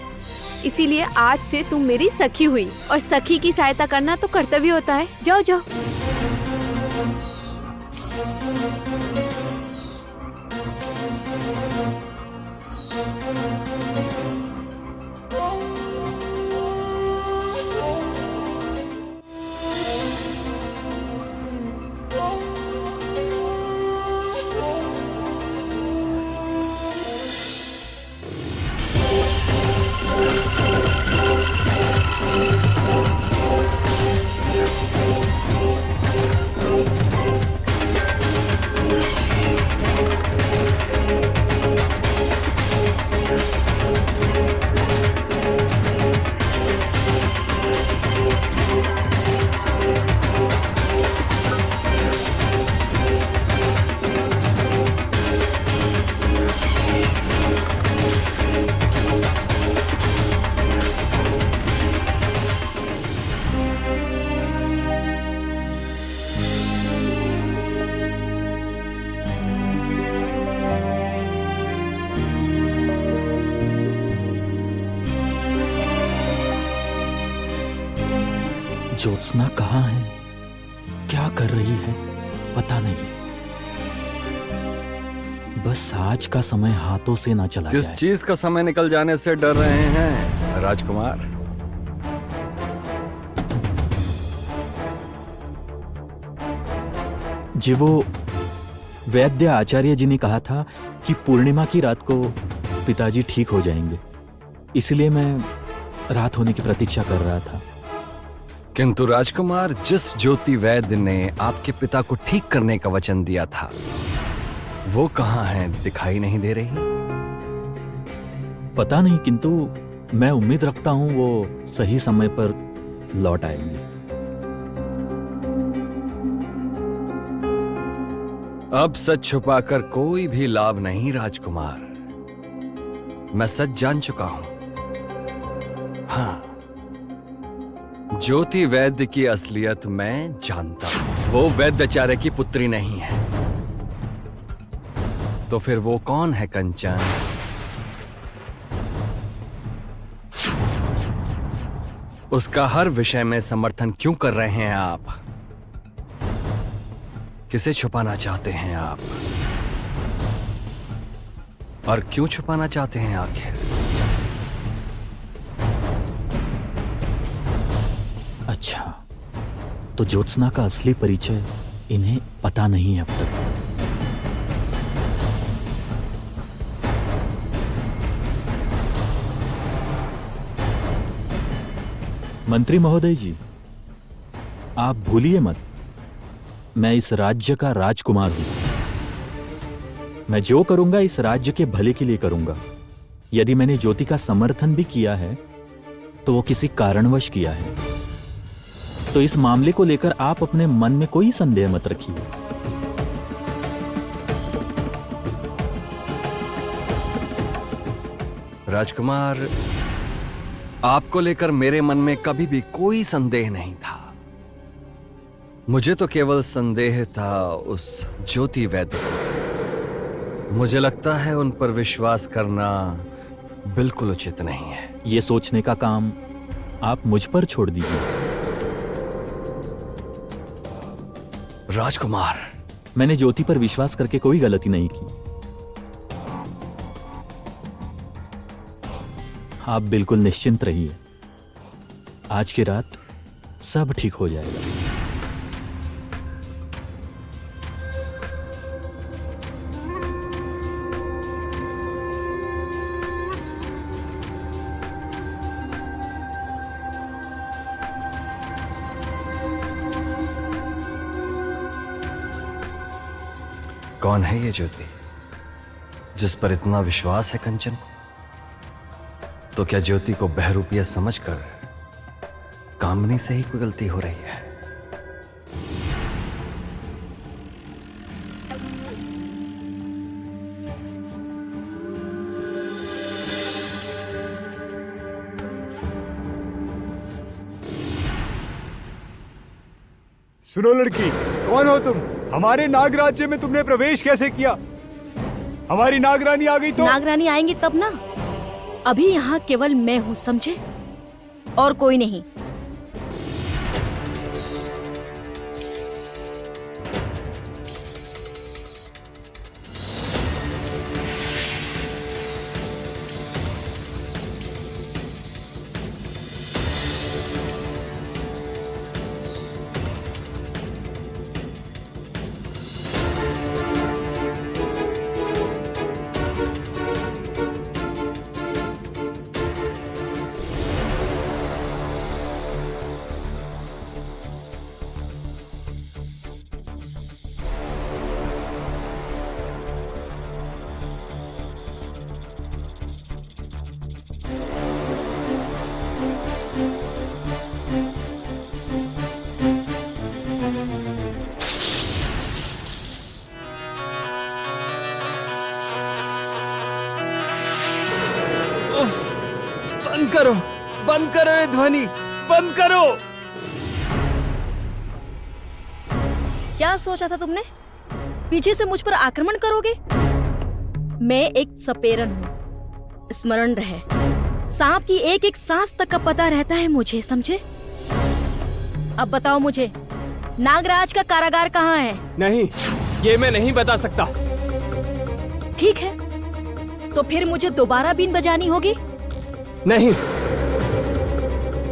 इसीलिए आज से तुम मेरी सखी हुई, और सखी की सहायता करना तो कर्तव्य होता है। जाओ जाओ। ज्योत्सना कहाँ है, क्या कर रही है, पता नहीं। बस आज का समय हाथों से ना चला किस जाए। चीज का समय निकल जाने से डर रहे हैं राजकुमार? जी, वो वैद्य आचार्य जी ने कहा था कि पूर्णिमा की रात को पिताजी ठीक हो जाएंगे, इसलिए मैं रात होने की प्रतीक्षा कर रहा था। किंतु राजकुमार, जिस ज्योति वैद्य ने आपके पिता को ठीक करने का वचन दिया था, वो कहाँ है? दिखाई नहीं दे रही। पता नहीं, किंतु मैं उम्मीद रखता हूं वो सही समय पर लौट आएंगे। अब सच छुपाकर कोई भी लाभ नहीं राजकुमार। मैं सच जान चुका हूं। हाँ, ज्योति वैद्य की असलियत मैं जानता हूं। वो वैद्याचार्य की पुत्री नहीं है। तो फिर वो कौन है कंचन? उसका हर विषय में समर्थन क्यों कर रहे हैं आप? किसे छुपाना चाहते हैं आप? और क्यों छुपाना चाहते हैं आखिर? अच्छा, तो ज्योत्सना का असली परिचय इन्हें पता नहीं है अब तक। मंत्री महोदय जी, आप भूलिए मत, मैं इस राज्य का राजकुमार हूं। मैं जो करूंगा इस राज्य के भले के लिए करूंगा। यदि मैंने ज्योति का समर्थन भी किया है तो वो किसी कारणवश किया है। तो इस मामले को लेकर आप अपने मन में कोई संदेह मत रखिए। राजकुमार, आपको लेकर मेरे मन में कभी भी कोई संदेह नहीं था। मुझे तो केवल संदेह था उस ज्योति वैद्य पर। मुझे लगता है उन पर विश्वास करना बिल्कुल उचित नहीं है। ये सोचने का काम आप मुझ पर छोड़ दीजिए। राजकुमार, मैंने ज्योति पर विश्वास करके कोई गलती नहीं की। आप बिल्कुल निश्चिंत रहिए, आज की रात सब ठीक हो जाएगा। कौन है ये ज्योति जिस पर इतना विश्वास है कंचन को? तो क्या ज्योति को बहरूपिया समझकर कामनी से ही कोई गलती हो रही है? सुनो लड़की, कौन हो तुम? हमारे नाग राज्य में तुमने प्रवेश कैसे किया? हमारी नागरानी आ गई तो? नागरानी आएंगी तब ना। अभी यहाँ केवल मैं हूँ, समझे? और कोई नहीं। बंद करो, बंद करो ये ध्वनि, बंद करो। क्या सोचा था तुमने? पीछे से मुझ पर आक्रमण करोगे? मैं एक सपेरन हूँ, स्मरण रहे। सांप की एक एक सांस तक का पता रहता है मुझे, समझे? अब बताओ मुझे, नागराज का कारागार कहाँ है? नहीं, ये मैं नहीं बता सकता। ठीक है, तो फिर मुझे दोबारा बीन बजानी होगी? नहीं,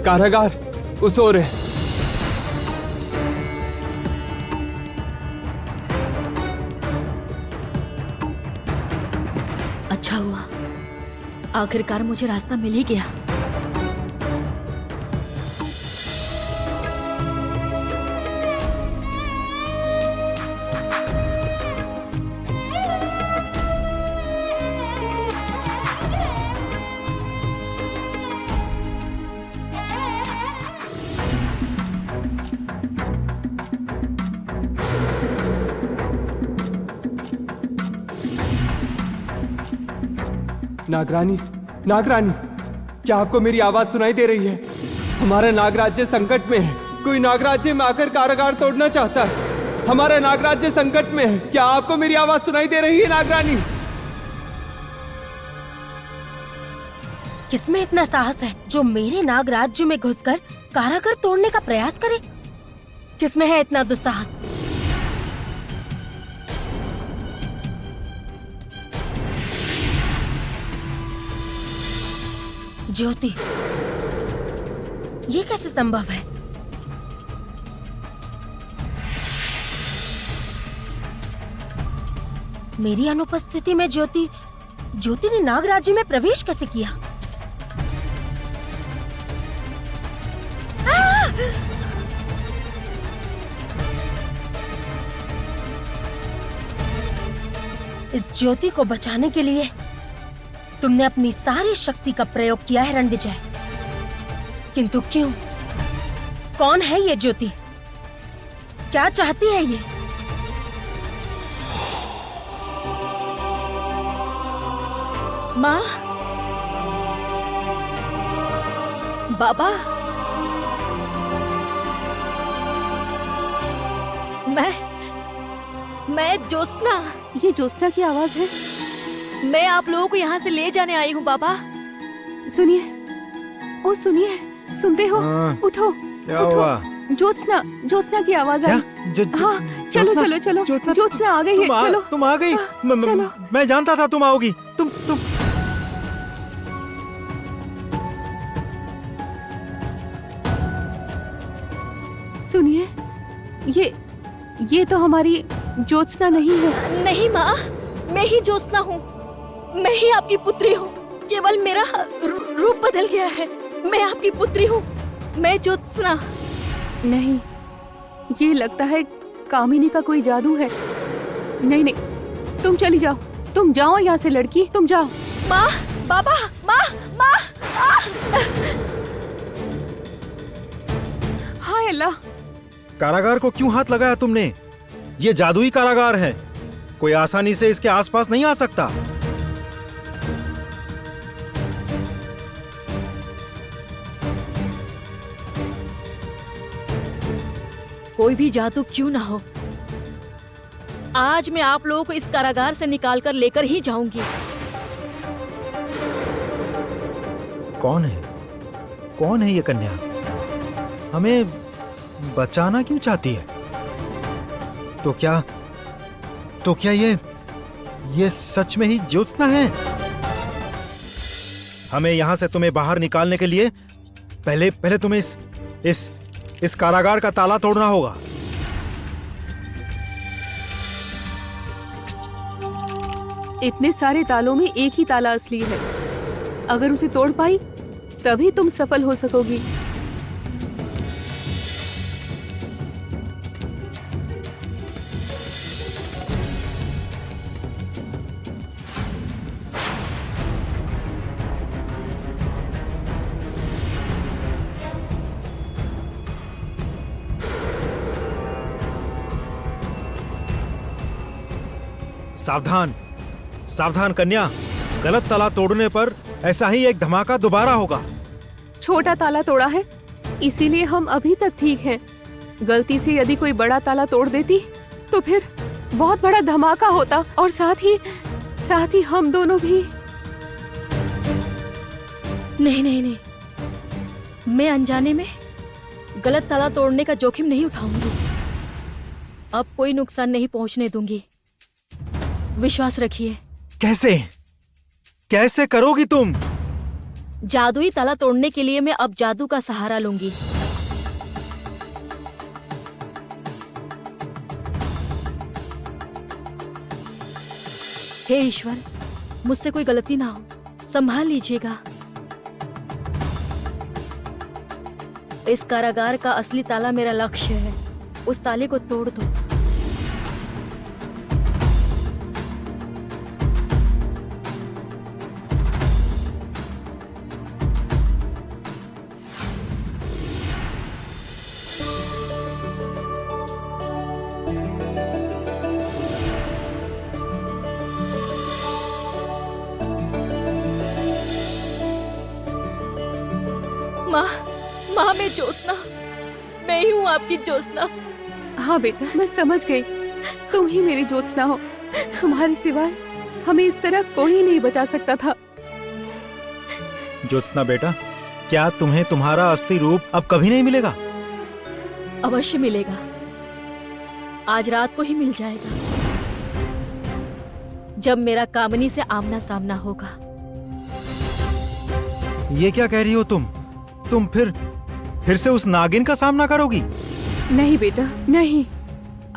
कारागार उस ओर है। अच्छा हुआ, आखिरकार मुझे रास्ता मिल ही गया। नागरानी, नागरानी, क्या आपको मेरी आवाज सुनाई दे रही है? हमारा नागराज्य संकट में है। कोई नागराज्य में आकर कारागार तोड़ना चाहता है। हमारा नागराज्य संकट में है। क्या आपको मेरी आवाज सुनाई दे रही है, नागरानी? किसमें इतना साहस है जो मेरे नागराज्य में घुसकर कारागार तोड़ने का प्रयास करे? किसमें है इतना दुस्साहस? ज्योति, ये कैसे संभव है? मेरी अनुपस्थिति में ज्योति ने नागराज्य में प्रवेश कैसे किया? इस ज्योति को बचाने के लिए तुमने अपनी सारी शक्ति का प्रयोग किया है रणविजय, किंतु क्यों? कौन है ये ज्योति? क्या चाहती है ये? माँ, बाबा, मैं ज्योत्सना। ये ज्योत्सना की आवाज है। मैं आप लोगों को यहाँ से ले जाने आई हूँ बाबा। सुनिए, ओ सुनिए, सुनते हो? उठो, क्या उठो। हुआ? ज्योत्सना की आवाज आई। हाँ, चलो चलो चलो, ज्योत्सना आ गई है। चलो, तुम आ गई। चलो। मैं जानता था तुम आओगी। तुम सुनिए, ये तो हमारी ज्योत्सना नहीं है। नहीं माँ, मैं ही ज्योत्सना हूँ। मैं ही आपकी पुत्री हूँ। केवल मेरा रूप बदल गया है। मैं आपकी पुत्री हूँ। मैं ज्योत्सना। नहीं, ये लगता है कामिनी का कोई जादू है। नहीं नहीं, तुम चली जाओ। तुम जाओ यहाँ से लड़की, तुम जाओ। माँ, बाबा, माँ, माँ। हाय अल्लाह! कारागार को क्यों हाथ लगाया तुमने? ये जादुई कारागार है। कोई आसानी से इसके आसपास नहीं आ सकता। कोई भी जादू क्यों ना हो, आज मैं आप लोगों को इस कारागार से निकाल कर लेकर ही जाऊंगी। कौन है? कौन है ये कन्या? हमें बचाना क्यों चाहती है? तो क्या ये सच में ही ज्योत्सना है? हमें यहां से तुम्हें बाहर निकालने के लिए पहले तुम्हें इस कारागार का ताला तोड़ना होगा। इतने सारे तालों में एक ही ताला असली है। अगर उसे तोड़ पाई तभी तुम सफल हो सकोगी। सावधान, सावधान कन्या। गलत ताला तोड़ने पर ऐसा ही एक धमाका दोबारा होगा। छोटा ताला तोड़ा है, इसीलिए हम अभी तक ठीक हैं। गलती से यदि कोई बड़ा ताला तोड़ देती तो फिर बहुत बड़ा धमाका होता और साथ ही हम दोनों भी। नहीं नहीं नहीं, मैं अनजाने में गलत ताला तोड़ने का जोखिम नहीं उठाऊंगी। अब कोई नुकसान नहीं पहुंचने दूंगी, विश्वास रखिए। कैसे कैसे करोगी तुम? जादुई ताला तोड़ने के लिए मैं अब जादू का सहारा लूंगी। हे ईश्वर, मुझसे कोई गलती ना हो, संभाल लीजिएगा। इस कारागार का असली ताला मेरा लक्ष्य है, उस ताले को तोड़ दो। माँ, मैं ज्योत्सना, मैं ही हूँ आपकी ज्योत्सना। हाँ बेटा, मैं समझ गई, तुम ही मेरी ज्योत्सना हो। तुम्हारे सिवाय हमें इस तरह कोई नहीं बचा सकता था। ज्योत्सना बेटा, क्या तुम्हें तुम्हारा असली रूप अब कभी नहीं मिलेगा? अवश्य मिलेगा, आज रात को ही मिल जाएगा, जब मेरा कामिनी से आमना सामना होगा। ये क्या कह रही हो तुम? तुम फिर से उस नागिन का सामना करोगी? नहीं बेटा, नहीं।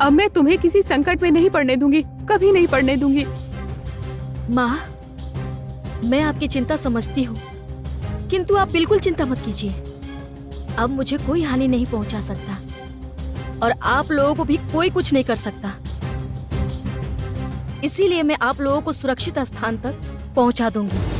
अब मैं तुम्हें किसी संकट में नहीं पड़ने दूंगी, कभी नहीं पड़ने दूंगी। माँ, मैं आपकी चिंता समझती हूँ, किंतु आप बिल्कुल चिंता मत कीजिए। अब मुझे कोई हानि नहीं पहुंचा सकता और आप लोगों को भी कोई कुछ नहीं कर सकता। इसीलिए मैं आप लोगों को सुरक्षित स्थान तक पहुंचा दूंगी।